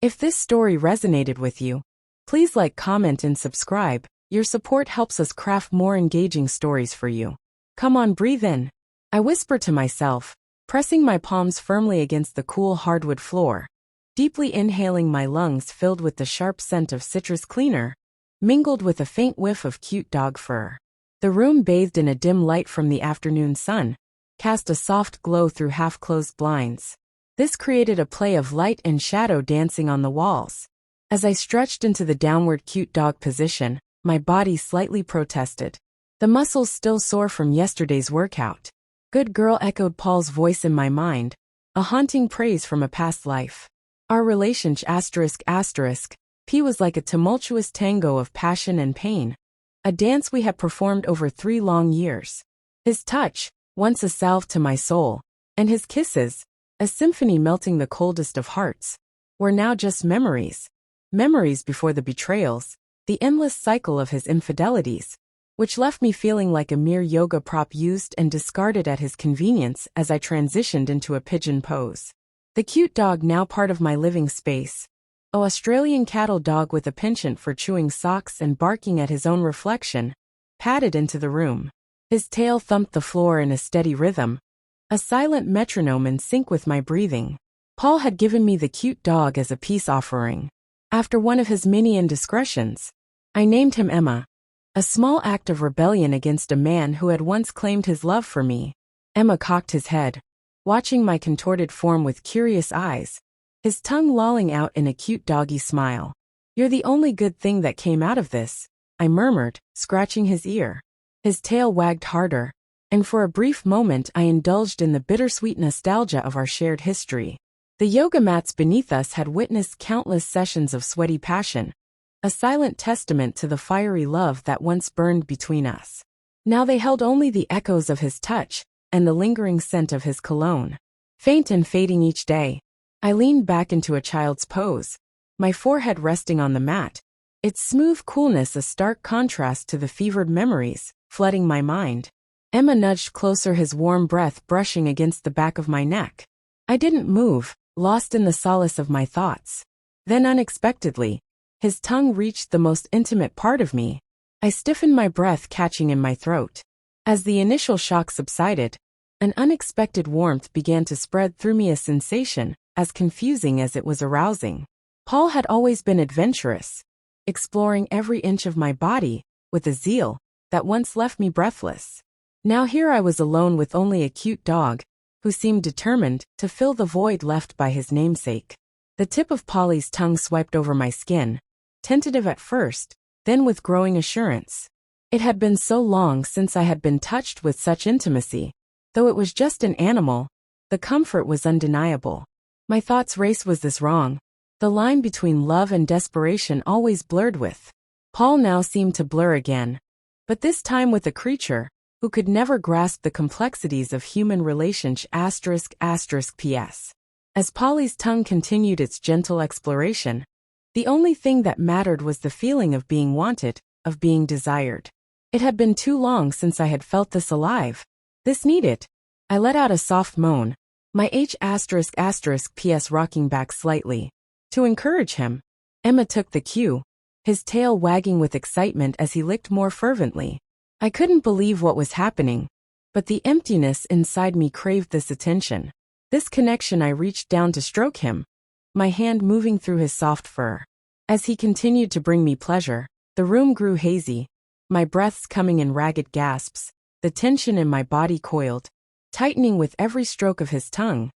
If this story resonated with you, please like, comment, and subscribe. Your support helps us craft more engaging stories for you. Come on, breathe in. I whisper to myself, pressing my palms firmly against the cool hardwood floor, deeply inhaling my lungs filled with the sharp scent of citrus cleaner, mingled with a faint whiff of cute dog fur. The room, bathed in a dim light from the afternoon sun, cast a soft glow through half-closed blinds. This created a play of light and shadow dancing on the walls. As I stretched into the downward cute dog position, my body slightly protested. The muscles still sore from yesterday's workout. Good girl, echoed Paul's voice in my mind, a haunting praise from a past life. Our relationship P was like a tumultuous tango of passion and pain, a dance we had performed over 3 long years. His touch, once a salve to my soul, and his kisses, a symphony melting the coldest of hearts, were now just memories. Memories before the betrayals, the endless cycle of his infidelities, which left me feeling like a mere yoga prop used and discarded at his convenience as I transitioned into a pigeon pose. The cute dog, now part of my living space, an Australian cattle dog with a penchant for chewing socks and barking at his own reflection, padded into the room. His tail thumped the floor in a steady rhythm, a silent metronome in sync with my breathing. Paul had given me the cute dog as a peace offering. After one of his many indiscretions, I named him Emma, a small act of rebellion against a man who had once claimed his love for me. Emma cocked his head, watching my contorted form with curious eyes, his tongue lolling out in a cute doggy smile. You're the only good thing that came out of this, I murmured, scratching his ear. His tail wagged harder, and for a brief moment I indulged in the bittersweet nostalgia of our shared history. The yoga mats beneath us had witnessed countless sessions of sweaty passion, a silent testament to the fiery love that once burned between us. Now they held only the echoes of his touch and the lingering scent of his cologne. Faint and fading each day, I leaned back into a child's pose, my forehead resting on the mat, its smooth coolness a stark contrast to the fevered memories flooding my mind. Emma nudged closer, his warm breath brushing against the back of my neck. I didn't move, lost in the solace of my thoughts. Then unexpectedly, his tongue reached the most intimate part of me. I stiffened, my breath catching in my throat. As the initial shock subsided, an unexpected warmth began to spread through me, a sensation as confusing as it was arousing. Paul had always been adventurous, exploring every inch of my body with a zeal that once left me breathless. Now here I was alone with only a cute dog, who seemed determined to fill the void left by his namesake. The tip of Polly's tongue swiped over my skin, tentative at first, then with growing assurance. It had been so long since I had been touched with such intimacy. Though it was just an animal, the comfort was undeniable. My thoughts raced. Was this wrong? The line between love and desperation always blurred with. Paul now seemed to blur again, but this time with a creature who could never grasp the complexities of human relationship. P.S. As Polly's tongue continued its gentle exploration, the only thing that mattered was the feeling of being wanted, of being desired. It had been too long since I had felt this alive. This needed. I let out a soft moan, my P.S. rocking back slightly. To encourage him, Emma took the cue, his tail wagging with excitement as he licked more fervently. I couldn't believe what was happening, but the emptiness inside me craved this attention, this connection. I reached down to stroke him, my hand moving through his soft fur. As he continued to bring me pleasure, the room grew hazy, my breaths coming in ragged gasps, the tension in my body coiled, tightening with every stroke of his tongue,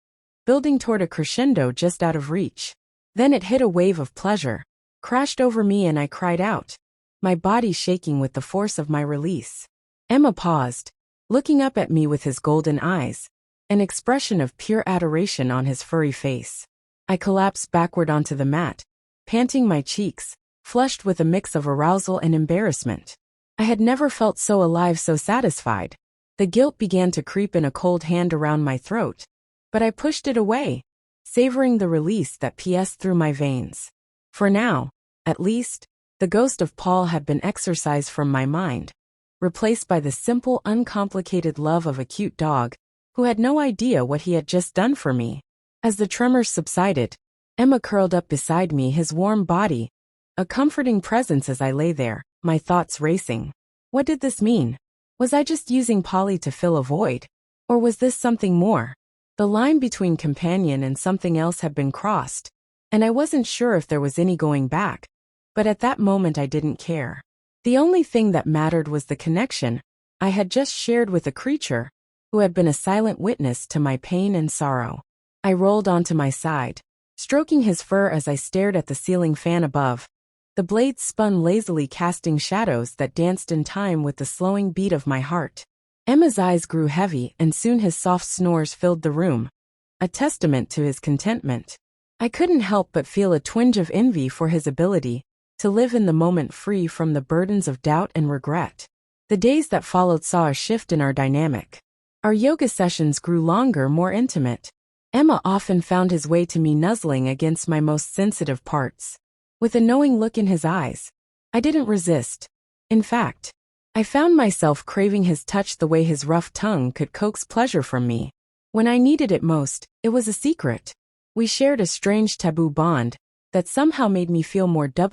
building toward a crescendo just out of reach. Then it hit, a wave of pleasure crashed over me and I cried out, my body shaking with the force of my release. Emma paused, looking up at me with his golden eyes, an expression of pure adoration on his furry face. I collapsed backward onto the mat, panting, my cheeks flushed with a mix of arousal and embarrassment. I had never felt so alive, so satisfied. The guilt began to creep in, a cold hand around my throat, but I pushed it away, savoring the release that passed through my veins. For now, at least, the ghost of Paul had been exorcised from my mind, replaced by the simple, uncomplicated love of a cute dog who had no idea what he had just done for me. As the tremors subsided, Emma curled up beside me, his warm body a comforting presence as I lay there, my thoughts racing. What did this mean? Was I just using Polly to fill a void? Or was this something more? The line between companion and something else had been crossed, and I wasn't sure if there was any going back. But at that moment I didn't care. The only thing that mattered was the connection I had just shared with a creature who had been a silent witness to my pain and sorrow. I rolled onto my side, stroking his fur as I stared at the ceiling fan above. The blades spun lazily, casting shadows that danced in time with the slowing beat of my heart. Emma's eyes grew heavy, and soon his soft snores filled the room, a testament to his contentment. I couldn't help but feel a twinge of envy for his ability to live in the moment, free from the burdens of doubt and regret. The days that followed saw a shift in our dynamic. Our yoga sessions grew longer, more intimate. Emma often found his way to me, nuzzling against my most sensitive parts. With a knowing look in his eyes, I didn't resist. In fact, I found myself craving his touch, the way his rough tongue could coax pleasure from me. When I needed it most, it was a secret. We shared a strange taboo bond that somehow made me feel more L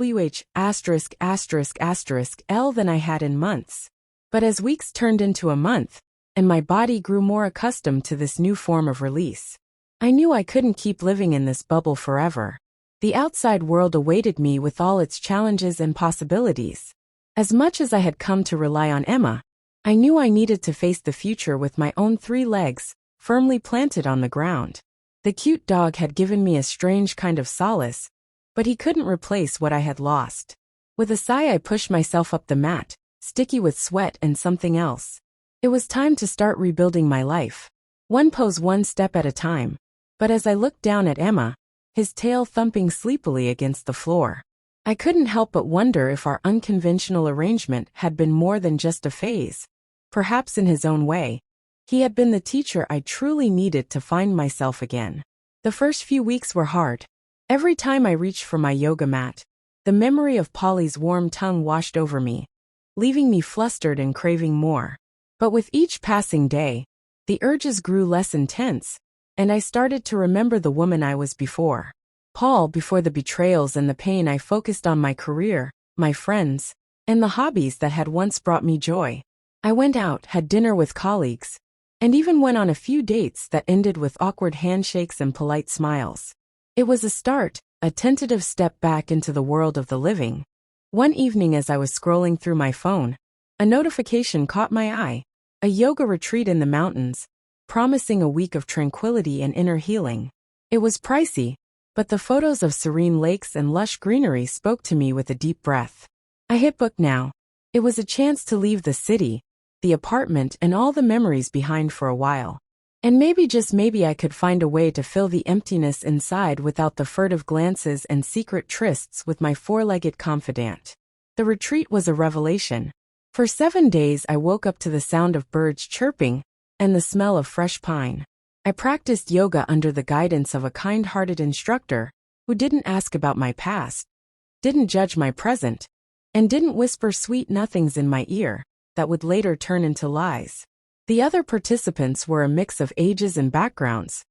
than I had in months. But as weeks turned into a month, and my body grew more accustomed to this new form of release, I knew I couldn't keep living in this bubble forever. The outside world awaited me with all its challenges and possibilities. As much as I had come to rely on Emma, I knew I needed to face the future with my own 3 legs firmly planted on the ground. The cute dog had given me a strange kind of solace, but he couldn't replace what I had lost. With a sigh, I pushed myself up the mat, sticky with sweat and something else. It was time to start rebuilding my life. One pose, one step at a time. But as I looked down at Emma, his tail thumping sleepily against the floor, I couldn't help but wonder if our unconventional arrangement had been more than just a phase. Perhaps in his own way, he had been the teacher I truly needed to find myself again. The first few weeks were hard. Every time I reached for my yoga mat, the memory of Polly's warm tongue washed over me, leaving me flustered and craving more. But with each passing day, the urges grew less intense, and I started to remember the woman I was before. Before the betrayals and the pain, I focused on my career, my friends, and the hobbies that had once brought me joy. I went out, had dinner with colleagues, and even went on a few dates that ended with awkward handshakes and polite smiles. It was a start, a tentative step back into the world of the living. One evening, as I was scrolling through my phone, a notification caught my eye. A yoga retreat in the mountains, promising a week of tranquility and inner healing. It was pricey, but the photos of serene lakes and lush greenery spoke to me with a deep breath. I hit book now. It was a chance to leave the city, the apartment, and all the memories behind for a while. And maybe, just maybe, I could find a way to fill the emptiness inside without the furtive glances and secret trysts with my 4-legged confidant. The retreat was a revelation. For 7 days I woke up to the sound of birds chirping and the smell of fresh pine. I practiced yoga under the guidance of a kind-hearted instructor who didn't ask about my past, didn't judge my present, and didn't whisper sweet nothings in my ear that would later turn into lies. The other participants were a mix of ages and backgrounds,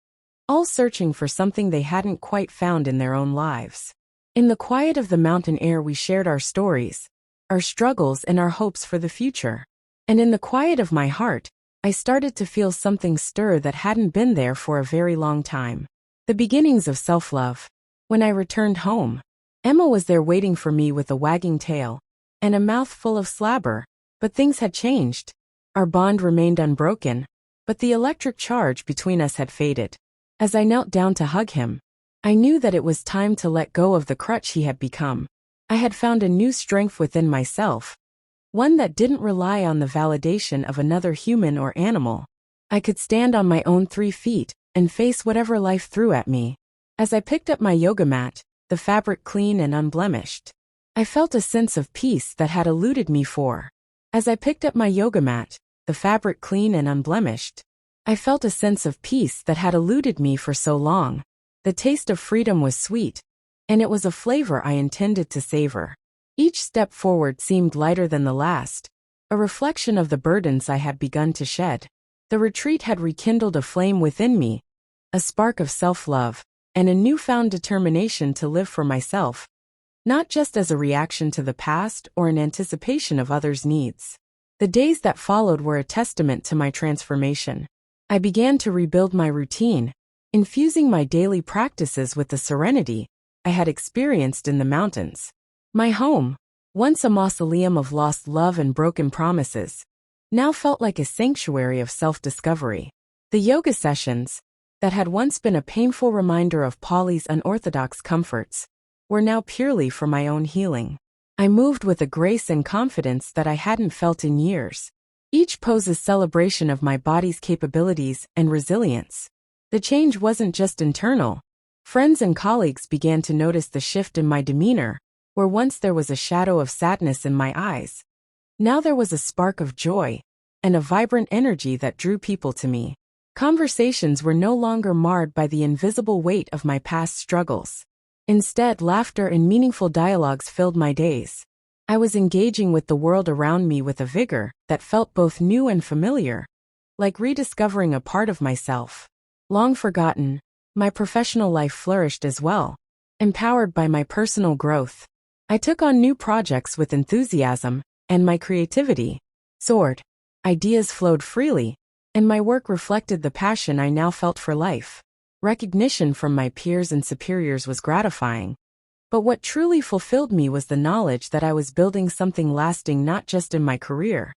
all searching for something they hadn't quite found in their own lives. In the quiet of the mountain air, we shared our stories, our struggles, and our hopes for the future. And in the quiet of my heart, I started to feel something stir that hadn't been there for a very long time. The beginnings of self-love. When I returned home, Emma was there waiting for me with a wagging tail and a mouth full of slabber. But things had changed. Our bond remained unbroken, but the electric charge between us had faded. As I knelt down to hug him, I knew that it was time to let go of the crutch he had become. I had found a new strength within myself, one that didn't rely on the validation of another human or animal. I could stand on my own 3 feet and face whatever life threw at me. As I picked up my yoga mat, the fabric clean and unblemished, I felt a sense of peace that had eluded me for. As I picked up my yoga mat, the fabric clean and unblemished, I felt a sense of peace that had eluded me for so long. The taste of freedom was sweet, and it was a flavor I intended to savor. Each step forward seemed lighter than the last, a reflection of the burdens I had begun to shed. The retreat had rekindled a flame within me, a spark of self-love, and a newfound determination to live for myself, not just as a reaction to the past or in anticipation of others' needs. The days that followed were a testament to my transformation. I began to rebuild my routine, infusing my daily practices with the serenity I had experienced in the mountains. My home, once a mausoleum of lost love and broken promises, now felt like a sanctuary of self-discovery. The yoga sessions, that had once been a painful reminder of Pauli's unorthodox comforts, were now purely for my own healing. I moved with a grace and confidence that I hadn't felt in years. Each pose a celebration of my body's capabilities and resilience. The change wasn't just internal. Friends and colleagues began to notice the shift in my demeanor, where once there was a shadow of sadness in my eyes. Now there was a spark of joy and a vibrant energy that drew people to me. Conversations were no longer marred by the invisible weight of my past struggles. Instead, laughter and meaningful dialogues filled my days. I was engaging with the world around me with a vigor that felt both new and familiar, like rediscovering a part of myself long forgotten. My professional life flourished as well, empowered by my personal growth. I took on new projects with enthusiasm, and my creativity soared. Ideas flowed freely, and my work reflected the passion I now felt for life. Recognition from my peers and superiors was gratifying, but what truly fulfilled me was the knowledge that I was building something lasting not just in my career,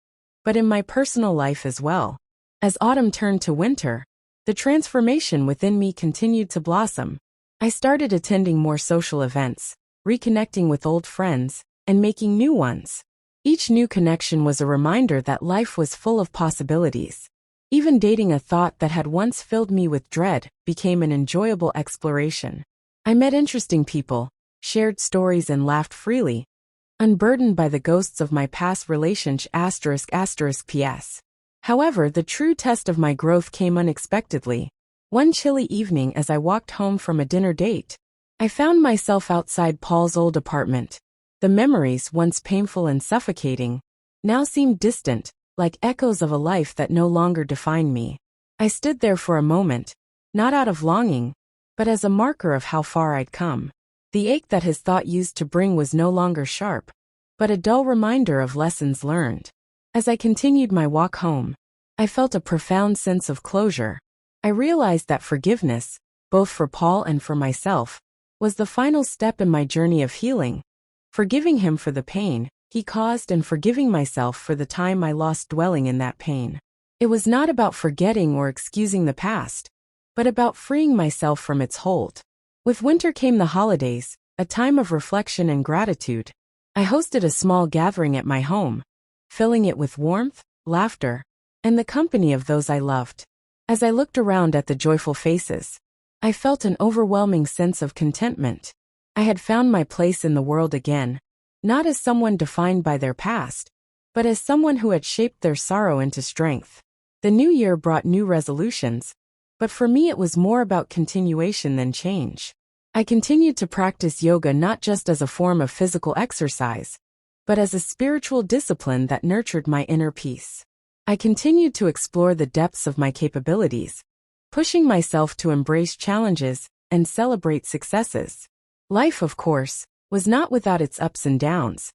but in my personal life as well. As autumn turned to winter, the transformation within me continued to blossom. I started attending more social events, reconnecting with old friends, and making new ones. Each new connection was a reminder that life was full of possibilities. Even dating a thought that had once filled me with dread became an enjoyable exploration. I met interesting people, shared stories and laughed freely, unburdened by the ghosts of my past relationship ***. P.S. However, the true test of my growth came unexpectedly. One chilly evening as I walked home from a dinner date, I found myself outside Paul's old apartment. The memories, once painful and suffocating, now seemed distant, like echoes of a life that no longer defined me. I stood there for a moment, not out of longing, but as a marker of how far I'd come. The ache that his thought used to bring was no longer sharp, but a dull reminder of lessons learned. As I continued my walk home, I felt a profound sense of closure. I realized that forgiveness, both for Paul and for myself, was the final step in my journey of healing. Forgiving him for the pain he caused and forgiving myself for the time I lost dwelling in that pain. It was not about forgetting or excusing the past, but about freeing myself from its hold. With winter came the holidays, a time of reflection and gratitude. I hosted a small gathering at my home, filling it with warmth, laughter, and the company of those I loved. As I looked around at the joyful faces, I felt an overwhelming sense of contentment. I had found my place in the world again, not as someone defined by their past, but as someone who had shaped their sorrow into strength. The new year brought new resolutions, but for me it was more about continuation than change. I continued to practice yoga not just as a form of physical exercise, but as a spiritual discipline that nurtured my inner peace. I continued to explore the depths of my capabilities, pushing myself to embrace challenges and celebrate successes. Life, of course, was not without its ups and downs,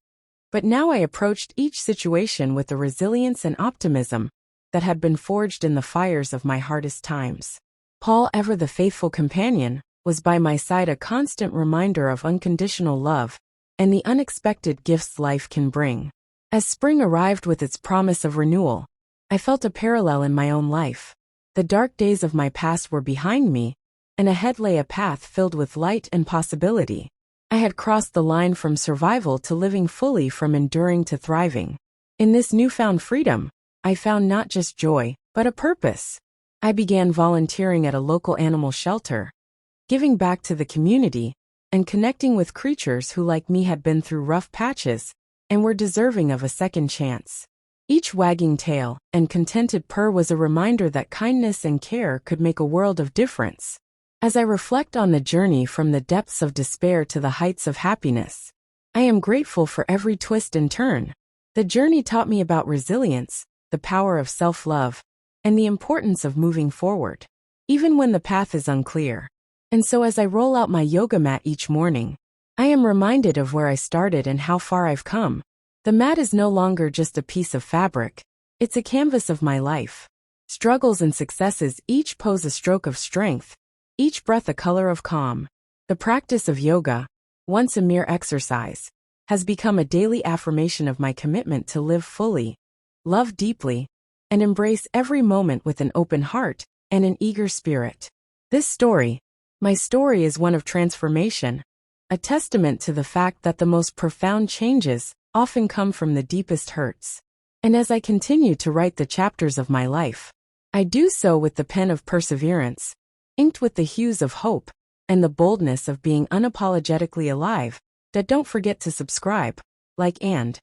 but now I approached each situation with the resilience and optimism that had been forged in the fires of my hardest times. Paul, ever the faithful companion, was by my side, a constant reminder of unconditional love and the unexpected gifts life can bring. As spring arrived with its promise of renewal, I felt a parallel in my own life. The dark days of my past were behind me, and ahead lay a path filled with light and possibility. I had crossed the line from survival to living fully, from enduring to thriving. In this newfound freedom, I found not just joy, but a purpose. I began volunteering at a local animal shelter, giving back to the community, and connecting with creatures who, like me, had been through rough patches and were deserving of a second chance. Each wagging tail and contented purr was a reminder that kindness and care could make a world of difference. As I reflect on the journey from the depths of despair to the heights of happiness, I am grateful for every twist and turn. The journey taught me about resilience, the power of self-love, and the importance of moving forward, even when the path is unclear. And so as I roll out my yoga mat each morning, I am reminded of where I started and how far I've come. The mat is no longer just a piece of fabric. It's a canvas of my life. Struggles and successes each pose a stroke of strength, each breath a color of calm. The practice of yoga, once a mere exercise, has become a daily affirmation of my commitment to live fully, love deeply, and embrace every moment with an open heart and an eager spirit. This story, my story, is one of transformation, a testament to the fact that the most profound changes often come from the deepest hurts. And as I continue to write the chapters of my life, I do so with the pen of perseverance, inked with the hues of hope, and the boldness of being unapologetically alive. Don't forget to subscribe, like, and